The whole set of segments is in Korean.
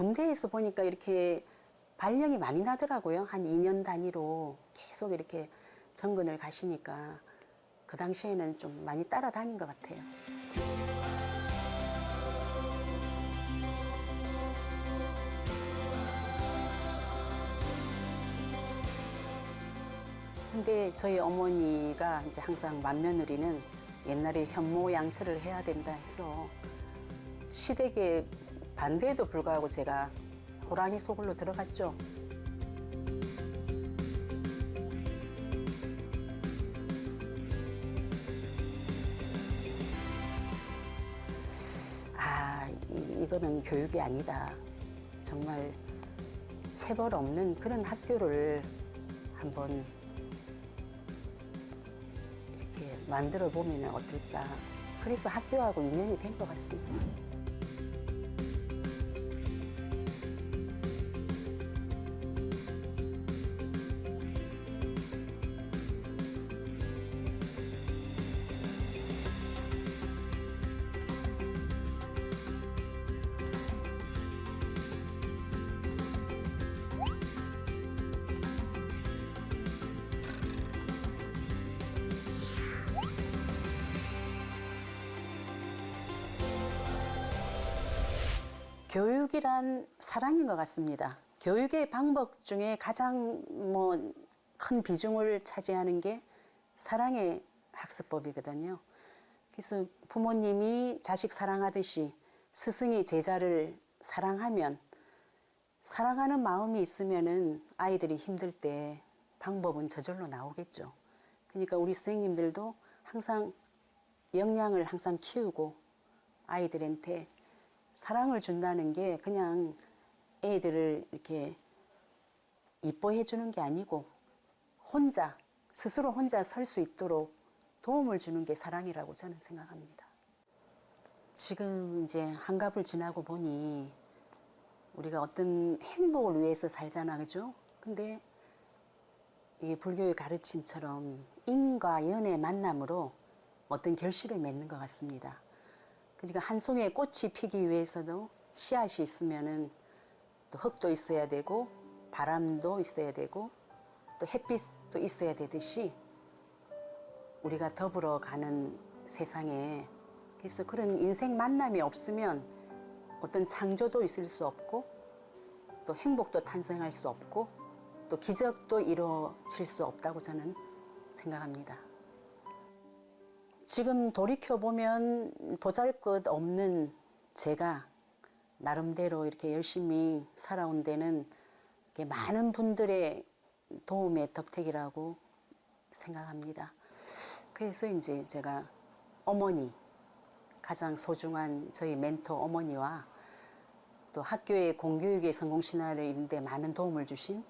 군대에서 보니까 이렇게 발령이 많이 나더라고요. 한 2년 단위로 계속 이렇게 정근을 가시니까 그 당시에는 좀 많이 따라다닌 것 같아요. 근데 저희 어머니가 이제 항상 맏며느리는 옛날에 현모양처를 해야 된다 해서 시댁의 반대에도 불구하고 제가 호랑이 소굴로 들어갔죠. 이거는 교육이 아니다. 정말 체벌 없는 그런 학교를 한번 이렇게 만들어 보면 어떨까. 그래서 학교하고 인연이 된 것 같습니다. 교육이란 사랑인 것 같습니다. 교육의 방법 중에 가장 큰 비중을 차지하는 게 사랑의 학습법이거든요. 그래서 부모님이 자식 사랑하듯이 스승이 제자를 사랑하면 사랑하는 마음이 있으면은 아이들이 힘들 때 방법은 저절로 나오겠죠. 그러니까 우리 선생님들도 항상 역량을 항상 키우고 아이들한테 사랑을 준다는 게 그냥 애들을 이렇게 이뻐해 주는 게 아니고 스스로 혼자 설 수 있도록 도움을 주는 게 사랑이라고 저는 생각합니다. 지금 이제 한갑을 지나고 보니 우리가 어떤 행복을 위해서 살잖아, 그죠? 근데 이게 불교의 가르침처럼 인과 연의 만남으로 어떤 결실을 맺는 것 같습니다. 그러니까 한 송이의 꽃이 피기 위해서도 씨앗이 있으면은 또 흙도 있어야 되고 바람도 있어야 되고 또 햇빛도 있어야 되듯이 우리가 더불어 가는 세상에 그래서 그런 인생 만남이 없으면 어떤 창조도 있을 수 없고 또 행복도 탄생할 수 없고 또 기적도 이루어질 수 없다고 저는 생각합니다. 지금 돌이켜보면 보잘것없는 제가 나름대로 이렇게 열심히 살아온 데는 많은 분들의 도움의 덕택이라고 생각합니다. 그래서 이제 제가 어머니, 가장 소중한 저희 멘토 어머니와 또 학교의 공교육의 성공신화를 이룬 데 많은 도움을 주신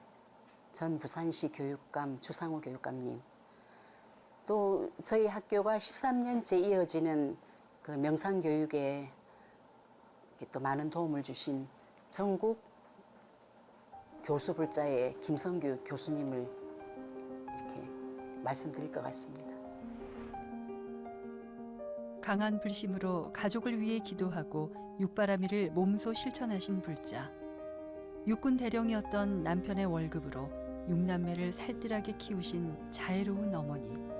전 부산시 교육감 주상호 교육감님, 또 저희 학교가 13년째 이어지는 그 명상교육에 또 많은 도움을 주신 전국 교수불자의 김성규 교수님을 이렇게 말씀드릴 것 같습니다. 강한 불심으로 가족을 위해 기도하고 육바라밀을 몸소 실천하신 불자. 육군 대령이었던 남편의 월급으로 육남매를 살뜰하게 키우신 자애로운 어머니.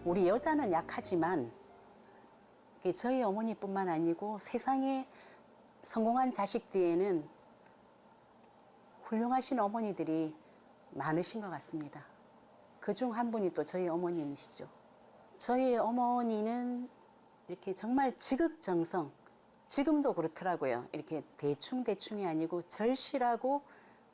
우리 여자는 약하지만 저희 어머니뿐만 아니고 세상에 성공한 자식 뒤에는 훌륭하신 어머니들이 많으신 것 같습니다. 그중 한 분이 또 저희 어머님이시죠. 저희 어머니는 이렇게 정말 지극정성, 지금도 그렇더라고요. 이렇게 대충대충이 아니고 절실하고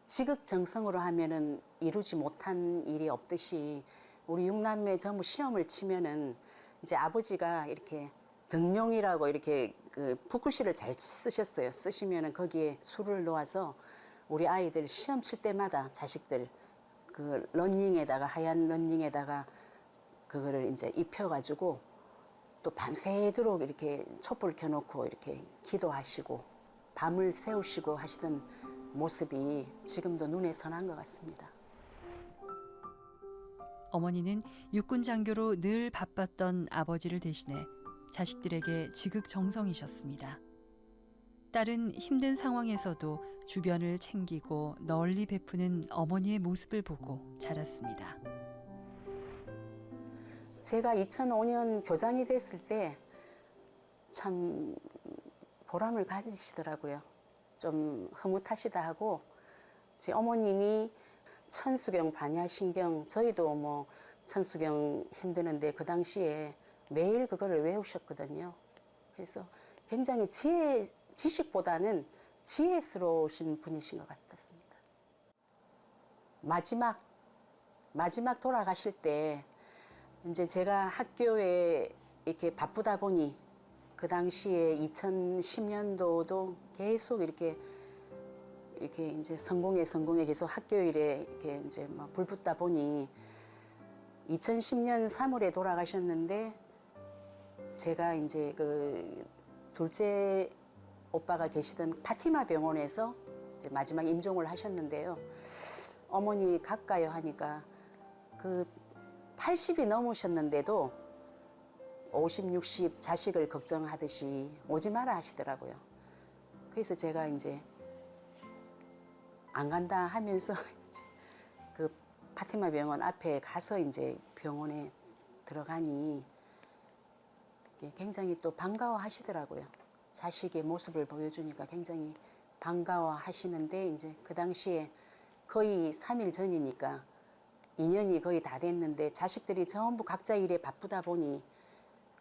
지극정성으로 하면은 이루지 못한 일이 없듯이 우리 육남매 전부 시험을 치면은 이제 아버지가 이렇게 등용이라고 이렇게 그 붓글씨를 잘 쓰셨어요. 쓰시면은 거기에 수를 놓아서 우리 아이들 시험 칠 때마다 자식들 그 런닝에다가 하얀 런닝에다가 그거를 이제 입혀가지고 또 밤새도록 이렇게 촛불 켜놓고 이렇게 기도하시고 밤을 새우시고 하시던 모습이 지금도 눈에 선한 것 같습니다. 어머니는 육군 장교로 늘 바빴던 아버지를 대신해 자식들에게 지극정성이셨습니다. 딸은 힘든 상황에서도 주변을 챙기고 널리 베푸는 어머니의 모습을 보고 자랐습니다. 제가 2005년 교장이 됐을 때 참 보람을 가지시더라고요. 좀 흐뭇하시다 하고 제 어머님이 천수경, 반야신경, 저희도 뭐 천수경 힘드는데 그 당시에 매일 그거를 외우셨거든요. 그래서 굉장히 지식보다는 지혜스러우신 분이신 것 같았습니다. 마지막 돌아가실 때 이제 제가 학교에 이렇게 바쁘다 보니 그 당시에 2010년도도 계속 이렇게 이제 성공에 계속 학교 일에 이렇게 이제 막 불붙다 보니 2010년 3월에 돌아가셨는데 제가 이제 그 둘째 오빠가 계시던 파티마 병원에서 이제 마지막 임종을 하셨는데요. 어머니 가까요 하니까 그 80이 넘으셨는데도 50, 60 자식을 걱정하듯이 오지 마라 하시더라고요. 그래서 제가 이제 안 간다 하면서 그 파티마 병원 앞에 가서 이제 병원에 들어가니 굉장히 또 반가워하시더라고요. 자식의 모습을 보여주니까 굉장히 반가워하시는데 이제 그 당시에 거의 3일 전이니까 2년이 거의 다 됐는데 자식들이 전부 각자 일에 바쁘다 보니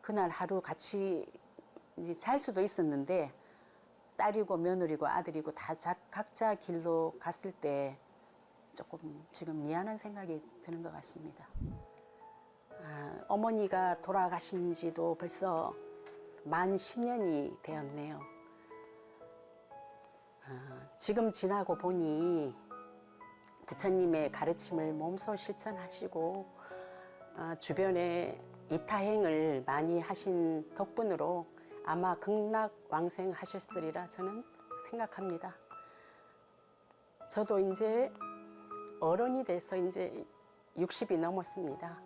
그날 하루 같이 이제 잘 수도 있었는데 딸이고 며느리고 아들이고 다 각자 길로 갔을 때 조금 지금 미안한 생각이 드는 것 같습니다. 어머니가 돌아가신 지도 벌써 만 10년이 되었네요. 지금 지나고 보니 부처님의 가르침을 몸소 실천하시고 주변에 이타행을 많이 하신 덕분으로 아마 극락왕생하셨으리라 저는 생각합니다. 저도 이제 어른이 돼서 이제 60이 넘었습니다.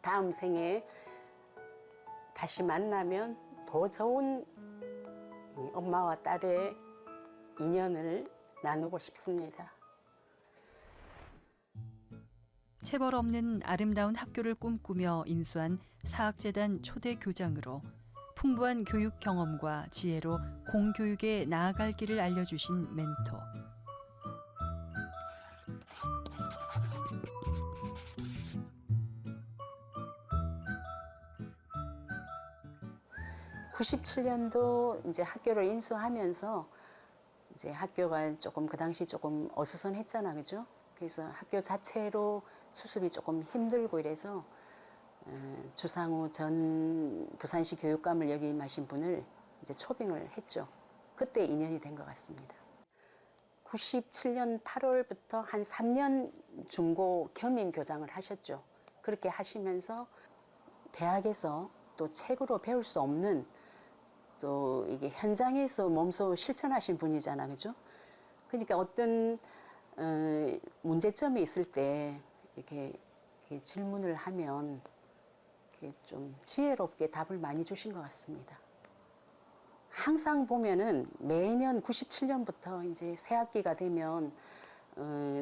다음 생에 다시 만나면 더 좋은 엄마와 딸의 인연을 나누고 싶습니다. 체벌 없는 아름다운 학교를 꿈꾸며 인수한 사학재단 초대 교장으로 풍부한 교육 경험과 지혜로 공교육에 나아갈 길을 알려주신 멘토. (97년도) 이제 학교를 인수하면서 이제 학교가 조금 그 당시 조금 어수선했잖아, 그죠? 그래서 학교 자체로 수습이 조금 힘들고 이래서 주상우 전 부산시 교육감을 역임하신 분을 이제 초빙을 했죠. 그때 인연이 된 것 같습니다. 97년 8월부터 한 3년 중고 겸임 교장을 하셨죠. 그렇게 하시면서 대학에서 또 책으로 배울 수 없는 또 이게 현장에서 몸소 실천하신 분이잖아, 그죠? 그러니까 어떤 문제점이 있을 때 이렇게 질문을 하면 이렇게 좀 지혜롭게 답을 많이 주신 것 같습니다. 항상 보면은 매년 97년부터 이제 새 학기가 되면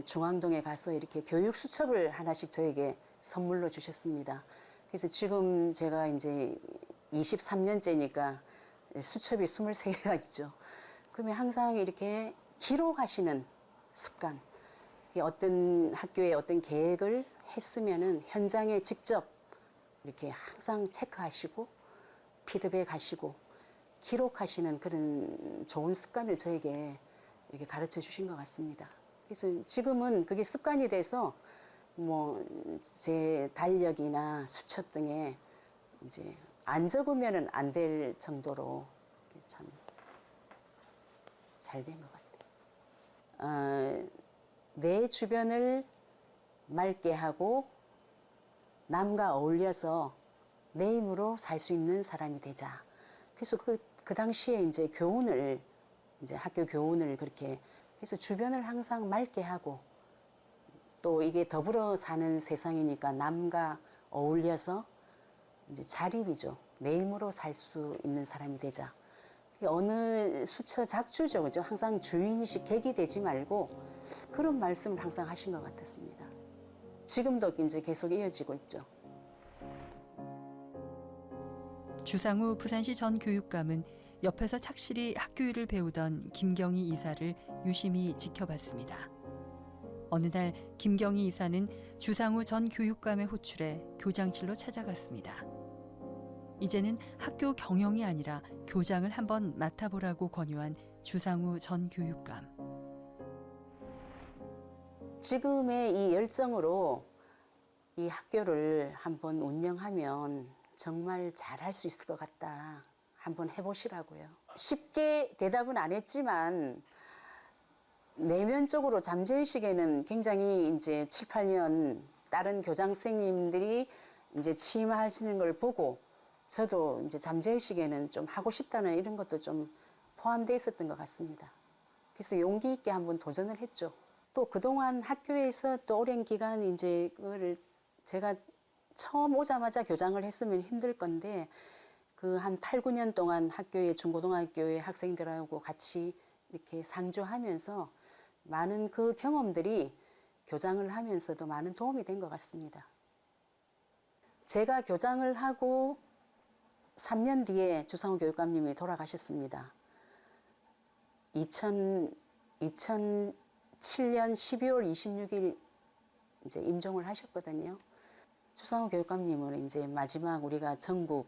중앙동에 가서 이렇게 교육 수첩을 하나씩 저에게 선물로 주셨습니다. 그래서 지금 제가 이제 23년째니까 수첩이 23개가 있죠. 그러면 항상 이렇게 기록하시는 습관. 어떤 학교에 어떤 계획을 했으면은 현장에 직접 이렇게 항상 체크하시고 피드백하시고 기록하시는 그런 좋은 습관을 저에게 이렇게 가르쳐 주신 것 같습니다. 그래서 지금은 그게 습관이 돼서 뭐 제 달력이나 수첩 등에 이제 안 적으면은 안 될 정도로 참 잘 된 것 같아요. 내 주변을 맑게 하고 남과 어울려서 내 힘으로 살 수 있는 사람이 되자. 그래서 그 당시에 이제 교훈을 이제 학교 교훈을 그렇게 그래서 주변을 항상 맑게 하고 또 이게 더불어 사는 세상이니까 남과 어울려서 이제 자립이죠. 내 힘으로 살 수 있는 사람이 되자. 어느 수처 작주죠, 그죠? 항상 주인이시 객이 되지 말고 그런 말씀을 항상 하신 것 같았습니다. 지금도 이제 계속 이어지고 있죠. 주상우 부산시 전 교육감은 옆에서 착실히 학교 일을 배우던 김경희 이사를 유심히 지켜봤습니다. 어느 날 김경희 이사는 주상우 전 교육감의 호출에 교장실로 찾아갔습니다. 이제는 학교 경영이 아니라 교장을 한번 맡아보라고 권유한 주상우 전 교육감. 지금의 이 열정으로 이 학교를 한번 운영하면 정말 잘할 수 있을 것 같다. 한번 해보시라고요. 쉽게 대답은 안 했지만 내면적으로 잠재의식에는 굉장히 이제 7, 8년 다른 교장 선생님들이 이제 취임하시는 걸 보고 저도 이제 잠재의식에는 좀 하고 싶다는 이런 것도 좀 포함되어 있었던 것 같습니다. 그래서 용기 있게 한번 도전을 했죠. 또 그동안 학교에서 또 오랜 기간 이제 그거를 제가 처음 오자마자 교장을 했으면 힘들 건데 그 한 8, 9년 동안 학교에 중고등학교의 학생들하고 같이 이렇게 상주하면서 많은 그 경험들이 교장을 하면서도 많은 도움이 된 것 같습니다. 제가 교장을 하고 3년 뒤에 주상우 교육감님이 돌아가셨습니다. 2007년 12월 26일 이제 임종을 하셨거든요. 주상우 교육감님은 이제 마지막 우리가 전국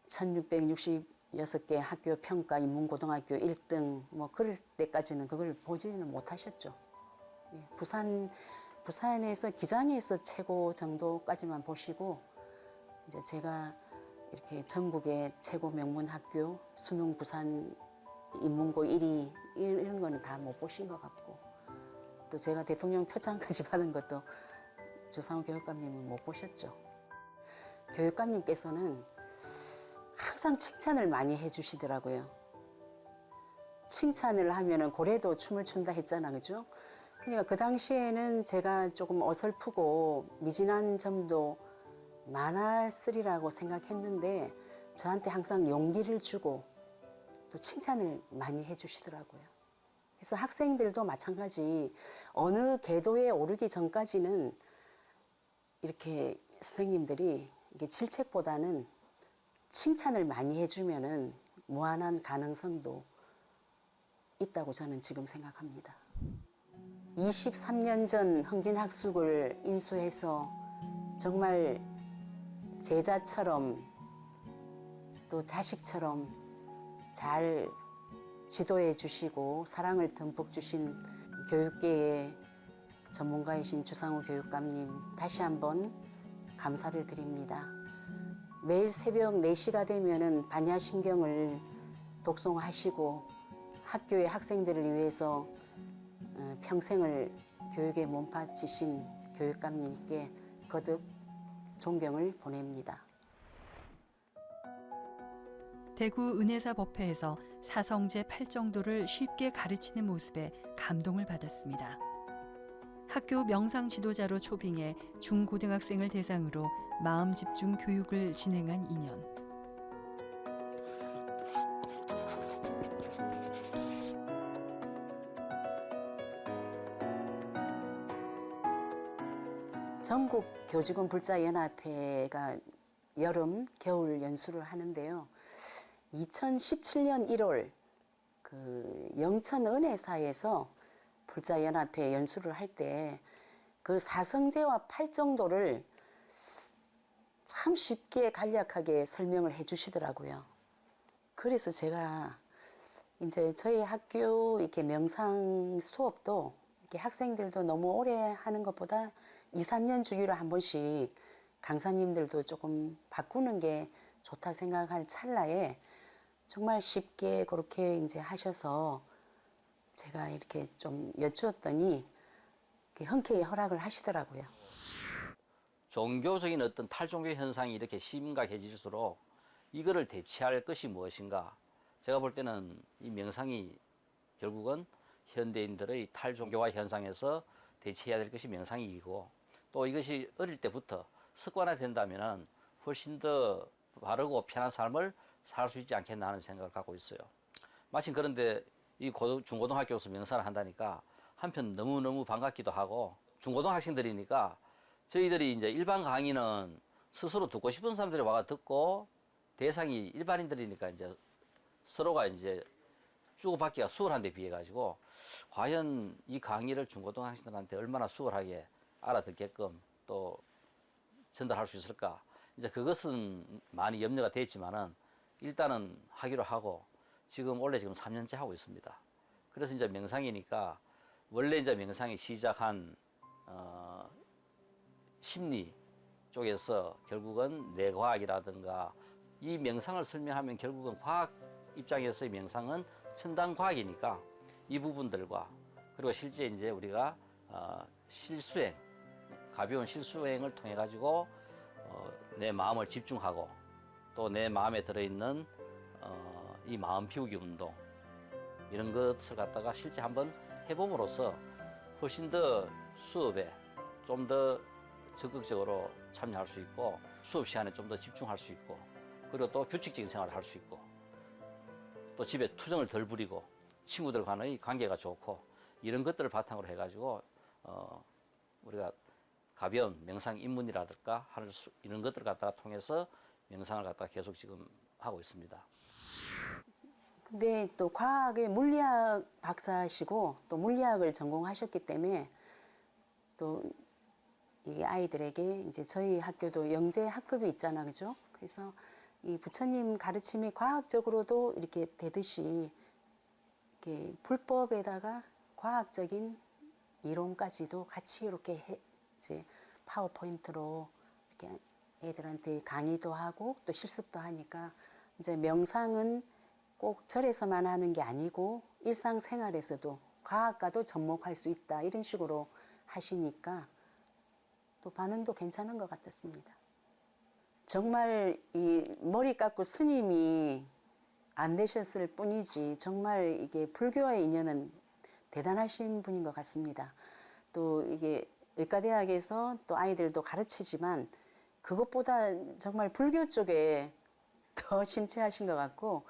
1666개 학교 평가 인문고등학교 1등 뭐 그럴 때까지는 그걸 보지는 못하셨죠. 예, 부산에서 기장에서 최고 정도까지만 보시고 이제 제가 이렇게 전국의 최고 명문 학교 수능 부산 인문고 1위 이런 거는 다 못 보신 것 같고 또 제가 대통령 표창까지 받은 것도 주상우 교육감님은 못 보셨죠. 교육감님께서는 항상 칭찬을 많이 해주시더라고요. 칭찬을 하면은 고래도 춤을 춘다 했잖아, 그죠? 그러니까 그 당시에는 제가 조금 어설프고 미진한 점도 많았으리라고 생각했는데 저한테 항상 용기를 주고 또 칭찬을 많이 해주시더라고요. 그래서 학생들도 마찬가지 어느 궤도에 오르기 전까지는 이렇게 선생님들이 이게 질책보다는 칭찬을 많이 해주면은 무한한 가능성도 있다고 저는 지금 생각합니다. 23년 전 흥진학숙을 인수해서 정말 제자처럼 또 자식처럼 잘 지도해 주시고 사랑을 듬뿍 주신 교육계의 전문가이신 주상우 교육감님 다시 한번 감사를 드립니다. 매일 새벽 4시가 되면은 반야신경을 독송하시고 학교의 학생들을 위해서 평생을 교육에 몸바치신 교육감님께 거듭 존경을 보냅니다. 대구 은혜사 법회에서 사성제 8정도를 쉽게 가르치는 모습에 감동을 받았습니다. 학교 명상 지도자로 초빙해 중고등학생을 대상으로 마음 집중 교육을 진행한 인연. 전국 교직원 불자연합회가 여름, 겨울 연수를 하는데요. 2017년 1월 그 영천 은혜사에서 불자연합회 연수를 할 때 그 사성제와 8정도를 참 쉽게 간략하게 설명을 해 주시더라고요. 그래서 제가 이제 저희 학교 이렇게 명상 수업도 이렇게 학생들도 너무 오래 하는 것보다 2, 3년 주기로 한 번씩 강사님들도 조금 바꾸는 게 좋다 생각할 찰나에 정말 쉽게 그렇게 이제 하셔서 제가 이렇게 좀 여쭈었더니 흔쾌히 허락을 하시더라고요. 종교적인 어떤 탈종교 현상이 이렇게 심각해질수록 이거를 대체할 것이 무엇인가? 제가 볼 때는 이 명상이 결국은 현대인들의 탈종교화 현상에서 대체해야 될 것이 명상이고 또 이것이 어릴 때부터 습관화된다면은 훨씬 더 바르고 편한 삶을 살 수 있지 않겠나 하는 생각을 갖고 있어요. 마침 그런데 이 중고등학교에서 명상을 한다니까 한편 너무너무 반갑기도 하고 중고등학생들이니까 저희들이 이제 일반 강의는 스스로 듣고 싶은 사람들이 와가 듣고 대상이 일반인들이니까 이제 서로가 이제 주고받기가 수월한 데 비해 가지고 과연 이 강의를 중고등학생들한테 얼마나 수월하게 알아듣게끔 또 전달할 수 있을까? 이제 그것은 많이 염려가 됐지만은 일단은 하기로 하고 지금 원래 지금 3년째 하고 있습니다. 그래서 이제 명상이니까 원래 이제 명상이 시작한 심리 쪽에서 결국은 뇌과학이라든가 이 명상을 설명하면 결국은 과학 입장에서의 명상은 첨단 과학이니까 이 부분들과 그리고 실제 이제 우리가 실수행 가벼운 실수행을 통해 가지고 내 마음을 집중하고 또 내 마음에 들어있는 이 마음 비우기 운동 이런 것을 갖다가 실제 한번 해봄으로써 훨씬 더 수업에 좀 더 적극적으로 참여할 수 있고 수업 시간에 좀 더 집중할 수 있고 그리고 또 규칙적인 생활을 할 수 있고 또 집에 투정을 덜 부리고 친구들과의 관계가 좋고 이런 것들을 바탕으로 해가지고 우리가 가벼운 명상 입문이라든가 이런 것들을 갖다가 통해서 명상을 갖다가 계속 지금 하고 있습니다. 근데 또 과학의 물리학 박사시고 또 물리학을 전공하셨기 때문에 또 이 아이들에게 이제 저희 학교도 영재 학급이 있잖아, 그죠? 그래서 이 부처님 가르침이 과학적으로도 이렇게 되듯이 이렇게 불법에다가 과학적인 이론까지도 같이 이렇게 이제 파워포인트로 이렇게 애들한테 강의도 하고 또 실습도 하니까 이제 명상은 꼭 절에서만 하는 게 아니고 일상생활에서도 과학과도 접목할 수 있다 이런 식으로 하시니까 또 반응도 괜찮은 것 같았습니다. 정말 이 머리 깎고 스님이 안 되셨을 뿐이지 정말 이게 불교와의 인연은 대단하신 분인 것 같습니다. 또 이게 의과대학에서 또 아이들도 가르치지만 그것보다 정말 불교 쪽에 더 심취하신 것 같고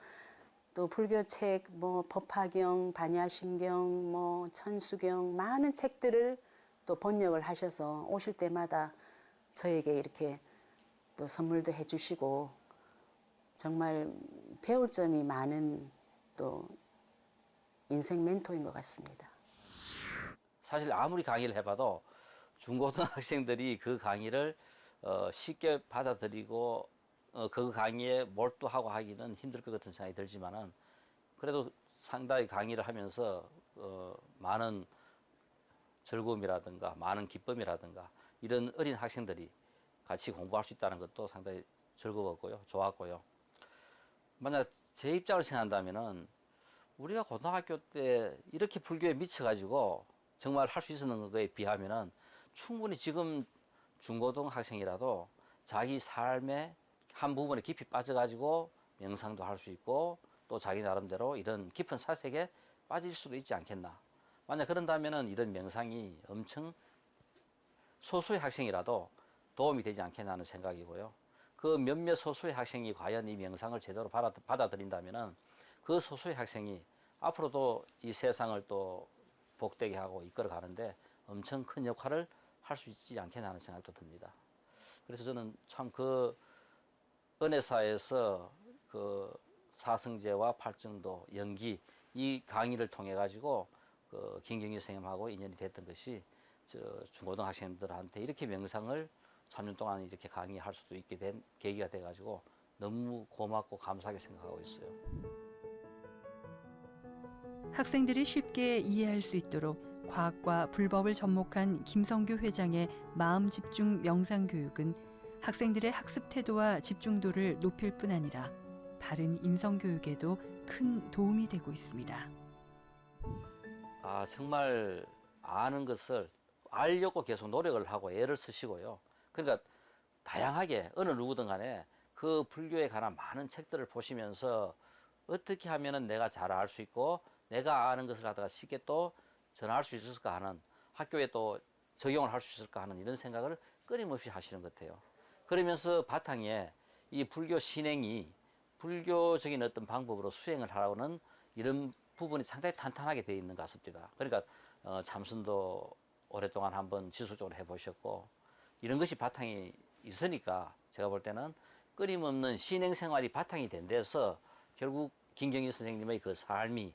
또 불교 책, 뭐 법화경, 반야심경, 뭐 천수경 많은 책들을 또 번역을 하셔서 오실 때마다 저에게 이렇게 또 선물도 해주시고 정말 배울 점이 많은 또 인생 멘토인 것 같습니다. 사실 아무리 강의를 해봐도 중고등학생들이 그 강의를 쉽게 받아들이고 그 강의에 몰두하고 하기는 힘들 것 같은 생각이 들지만은 그래도 상당히 강의를 하면서 많은 즐거움이라든가 많은 기쁨이라든가 이런 어린 학생들이 같이 공부할 수 있다는 것도 상당히 즐거웠고요, 좋았고요. 만약 제 입장을 생각한다면은 우리가 고등학교 때 이렇게 불교에 미쳐가지고 정말 할 수 있었는 것에 비하면은 충분히 지금 중고등학생이라도 자기 삶의 한 부분에 깊이 빠져가지고 명상도 할 수 있고 또 자기 나름대로 이런 깊은 사색에 빠질 수도 있지 않겠나. 만약 그런다면은 이런 명상이 엄청 소수의 학생이라도 도움이 되지 않겠나 하는 생각이고요. 그 몇몇 소수의 학생이 과연 이 명상을 제대로 받아들인다면은 그 소수의 학생이 앞으로도 이 세상을 또 복되게 하고 이끌어 가는데 엄청 큰 역할을 할 수 있지 않겠나 하는 생각도 듭니다. 그래서 저는 참 그 은혜사에서 그 사성제와 팔정도, 연기 이 강의를 통해 가지고 그 김경희 선생님하고 인연이 됐던 것이 저 중고등학생들한테 이렇게 명상을 3년 동안 이렇게 강의할 수도 있게 된 계기가 돼 가지고 너무 고맙고 감사하게 생각하고 있어요. 학생들이 쉽게 이해할 수 있도록 과학과 불법을 접목한 김성규 회장의 마음 집중 명상 교육은 학생들의 학습 태도와 집중도를 높일 뿐 아니라 바른 인성 교육에도 큰 도움이 되고 있습니다. 아, 정말 아는 것을 알려고 계속 노력을 하고 애를 쓰시고요. 그러니까 다양하게 어느 누구든 간에 그 불교에 관한 많은 책들을 보시면서 어떻게 하면은 내가 잘 알 수 있고 내가 아는 것을 하다가 쉽게 또 전할 수 있을까 하는 학교에 또 적용을 할 수 있을까 하는 이런 생각을 끊임없이 하시는 것 같아요. 그러면서 바탕에 이 불교 신행이 불교적인 어떤 방법으로 수행을 하라고는 이런 부분이 상당히 탄탄하게 되어 있는 것 같습니다. 그러니까 참선도 오랫동안 한번 지속적으로 해보셨고 이런 것이 바탕이 있으니까 제가 볼 때는 끊임없는 신행 생활이 바탕이 된 데서 결국 김경희 선생님의 그 삶이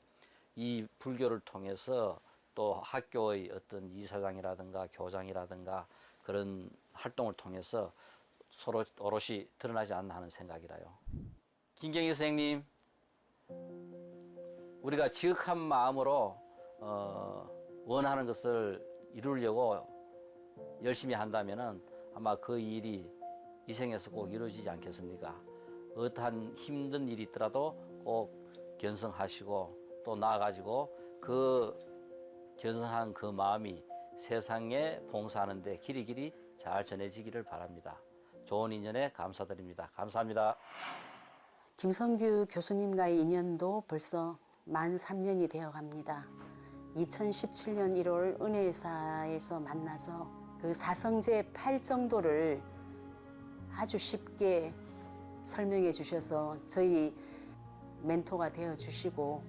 이 불교를 통해서 또 학교의 어떤 이사장이라든가 교장이라든가 그런 활동을 통해서 서로 오롯이 드러나지 않나 하는 생각이라요. 김경희 선생님, 우리가 지극한 마음으로 원하는 것을 이루려고 열심히 한다면은 아마 그 일이 이 생에서 꼭 이루어지지 않겠습니까? 어떠한 힘든 일이 있더라도 꼭 견성하시고 또 나아가지고 그 견성한 그 마음이 세상에 봉사하는 데 길이길이 잘 전해지기를 바랍니다. 좋은 인연에 감사드립니다. 감사합니다. 김성규 교수님과의 인연도 벌써 만 3년이 되어 갑니다. 2017년 1월 은혜사에서 만나서 그 사성제 8정도를 아주 쉽게 설명해 주셔서 저희 멘토가 되어 주시고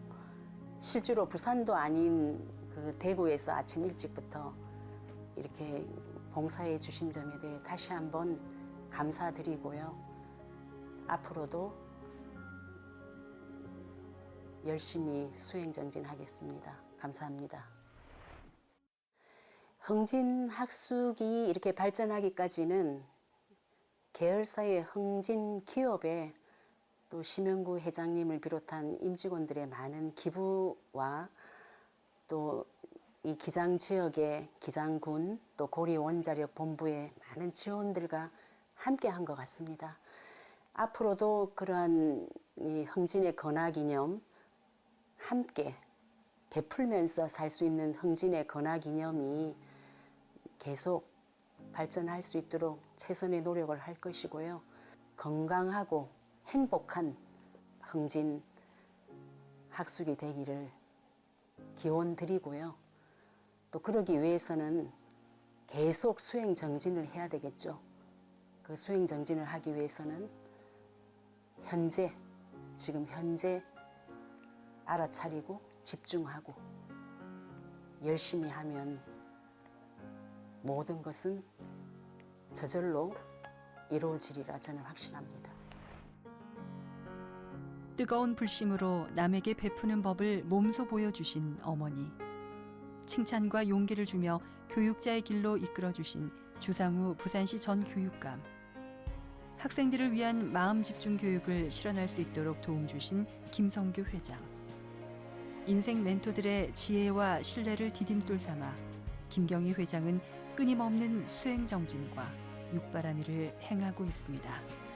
실제로 부산도 아닌 그 대구에서 아침 일찍부터 이렇게 봉사해 주신 점에 대해 다시 한번 감사드리고요. 앞으로도 열심히 수행 정진하겠습니다. 감사합니다. 흥진 학숙이 이렇게 발전하기까지는 계열사의 흥진 기업에 또 심영구 회장님을 비롯한 임직원들의 많은 기부와 또 이 기장 지역의 기장군 또 고리 원자력 본부의 많은 지원들과 함께 한 것 같습니다. 앞으로도 그러한 이 흥진의 건화기념 함께 베풀면서 살 수 있는 흥진의 건화기념이 계속 발전할 수 있도록 최선의 노력을 할 것이고요. 건강하고 행복한 흥진 학숙이 되기를 기원 드리고요. 또 그러기 위해서는 계속 수행 정진을 해야 되겠죠. 그 수행 정진을 하기 위해서는 지금 현재 알아차리고 집중하고 열심히 하면 모든 것은 저절로 이루어지리라 저는 확신합니다. 뜨거운 불심으로 남에게 베푸는 법을 몸소 보여주신 어머니. 칭찬과 용기를 주며 교육자의 길로 이끌어주신 주상우 부산시 전 교육감. 학생들을 위한 마음 집중 교육을 실현할 수 있도록 도움 주신 김성규 회장. 인생 멘토들의 지혜와 신뢰를 디딤돌 삼아 김경희 회장은 끊임없는 수행 정진과 육바라밀을 행하고 있습니다.